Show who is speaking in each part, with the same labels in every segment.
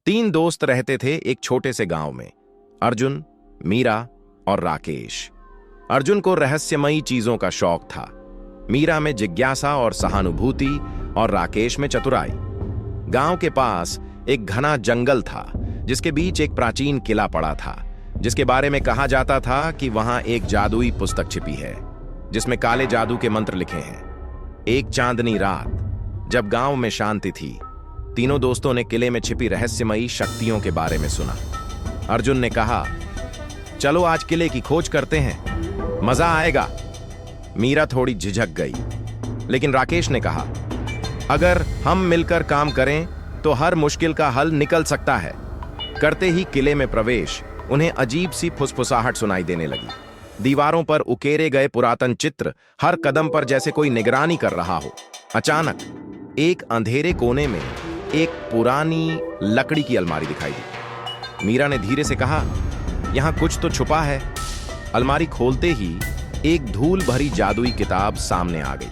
Speaker 1: तीन दोस्त रहते थे एक छोटे से गांव में, अर्जुन, मीरा और राकेश। अर्जुन को रहस्यमयी चीजों का शौक था, मीरा में जिज्ञासा और सहानुभूति और राकेश में चतुराई। गांव के पास एक घना जंगल था जिसके बीच एक प्राचीन किला पड़ा था, जिसके बारे में कहा जाता था कि वहां एक जादुई पुस्तक छिपी है जिसमें काले जादू के मंत्र लिखे हैं। एक चांदनी रात जब गांव में शांति थी, तीनों दोस्तों ने किले में छिपी रहस्यमयी शक्तियों के बारे में सुना। अर्जुन ने कहा, चलो आज किले की खोज करते हैं, मजा आएगा। मीरा थोड़ी झिझक गई, लेकिन राकेश ने कहा, अगर हम मिलकर काम करें तो हर मुश्किल का हल निकल सकता है। करते ही किले में प्रवेश उन्हें अजीब सी फुसफुसाहट सुनाई देने लगी। दीवारों पर उकेरे गए पुरातन चित्र हर कदम पर जैसे कोई निगरानी कर रहा हो। अचानक एक अंधेरे कोने में एक पुरानी लकड़ी की अलमारी दिखाई दी। मीरा ने धीरे से कहा, यहां कुछ तो छुपा है। अलमारी खोलते ही एक धूल भरी जादुई किताब सामने आ गई।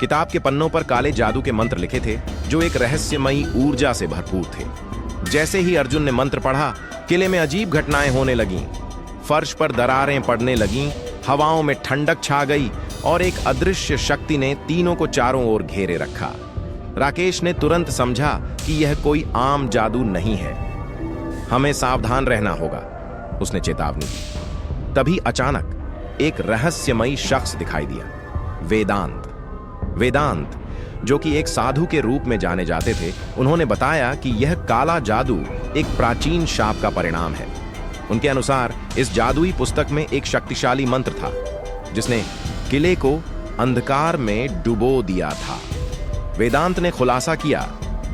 Speaker 1: किताब के पन्नों पर काले जादू के मंत्र लिखे थे जो एक रहस्यमयी ऊर्जा से भरपूर थे। जैसे ही अर्जुन ने मंत्र पढ़ा, किले में अजीब घटनाएं होने लगीं। फर्श पर दरारें पड़ने लगीं, हवाओं में ठंडक छा गई और एक अदृश्य शक्ति ने तीनों को चारों ओर घेरे रखा। राकेश ने तुरंत समझा कि यह कोई आम जादू नहीं है, हमें सावधान रहना होगा, उसने चेतावनी दी। तभी अचानक एक रहस्यमयी शख्स दिखाई दिया, वेदांत, जो कि एक साधु के रूप में जाने जाते थे। उन्होंने बताया कि यह काला जादू एक प्राचीन शाप का परिणाम है। उनके अनुसार इस जादुई पुस्तक में एक शक्तिशाली मंत्र था जिसने किले को अंधकार में डुबो दिया था। वेदांत ने खुलासा किया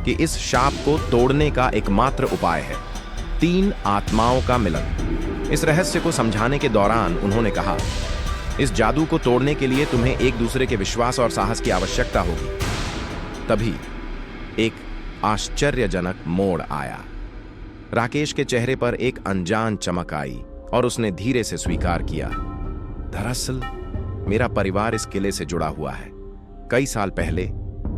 Speaker 1: कि इस शाप को तोड़ने का एकमात्र उपाय है 3 आत्माओं का मिलन। इस रहस्य को समझाने के दौरान उन्होंने कहा, इस जादू को तोड़ने के लिए तुम्हें एक दूसरे के विश्वास और साहस की आवश्यकता होगी। तभी एक आश्चर्यजनक मोड़ आया। राकेश के चेहरे पर एक अनजान चमक आई और उसने धीरे से स्वीकार किया, दरअसल मेरा परिवार इस किले से जुड़ा हुआ है। कई साल पहले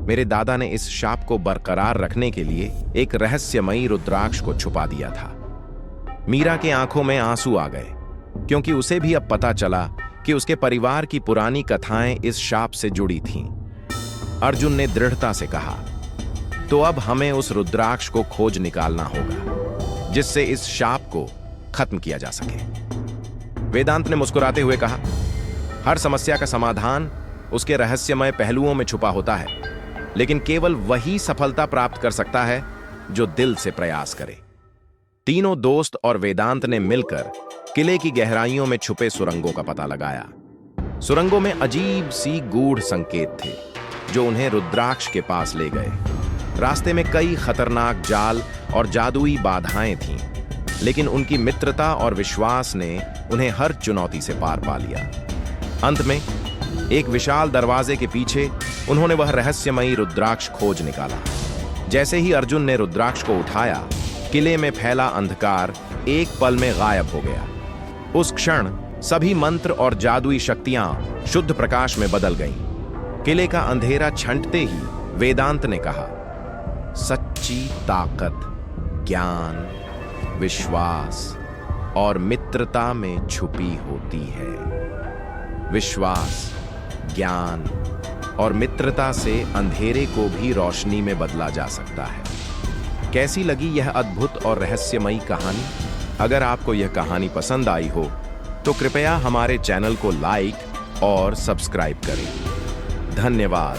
Speaker 1: मेरे दादा ने इस शाप को बरकरार रखने के लिए एक रहस्यमयी रुद्राक्ष को छुपा दिया था। मीरा के आंखों में आंसू आ गए, क्योंकि उसे भी अब पता चला कि उसके परिवार की पुरानी कथाएं इस शाप से जुड़ी थीं। अर्जुन ने दृढ़ता से कहा, तो अब हमें उस रुद्राक्ष को खोज निकालना होगा जिससे इस शाप को खत्म किया जा सके। वेदांत ने मुस्कुराते हुए कहा, हर समस्या का समाधान उसके रहस्यमय पहलुओं में छुपा होता है, लेकिन केवल वही सफलता प्राप्त कर सकता है जो दिल से प्रयास करे। तीनों दोस्त और वेदांत ने मिलकर किले की गहराइयों में छुपे सुरंगों का पता लगाया। सुरंगों में अजीब सी गूढ़ संकेत थे जो उन्हें रुद्राक्ष के पास ले गए। रास्ते में कई खतरनाक जाल और जादुई बाधाएं थीं, लेकिन उनकी मित्रता और विश्वास ने उन्हें हर चुनौती से पार पा लिया। अंत में एक विशाल दरवाजे के पीछे उन्होंने वह रहस्यमयी रुद्राक्ष खोज निकाला। जैसे ही अर्जुन ने रुद्राक्ष को उठाया, किले में फैला अंधकार एक पल में गायब हो गया। उस क्षण सभी मंत्र और जादुई शक्तियां शुद्ध प्रकाश में बदल गईं। किले का अंधेरा छंटते ही वेदांत ने कहा, सच्ची ताकत ज्ञान, विश्वास और मित्रता में छुपी होती है। विश्वास, ज्ञान और मित्रता से अंधेरे को भी रोशनी में बदला जा सकता है। कैसी लगी यह अद्भुत और रहस्यमयी कहानी? अगर आपको यह कहानी पसंद आई हो तो कृपया हमारे चैनल को लाइक और सब्सक्राइब करें। धन्यवाद।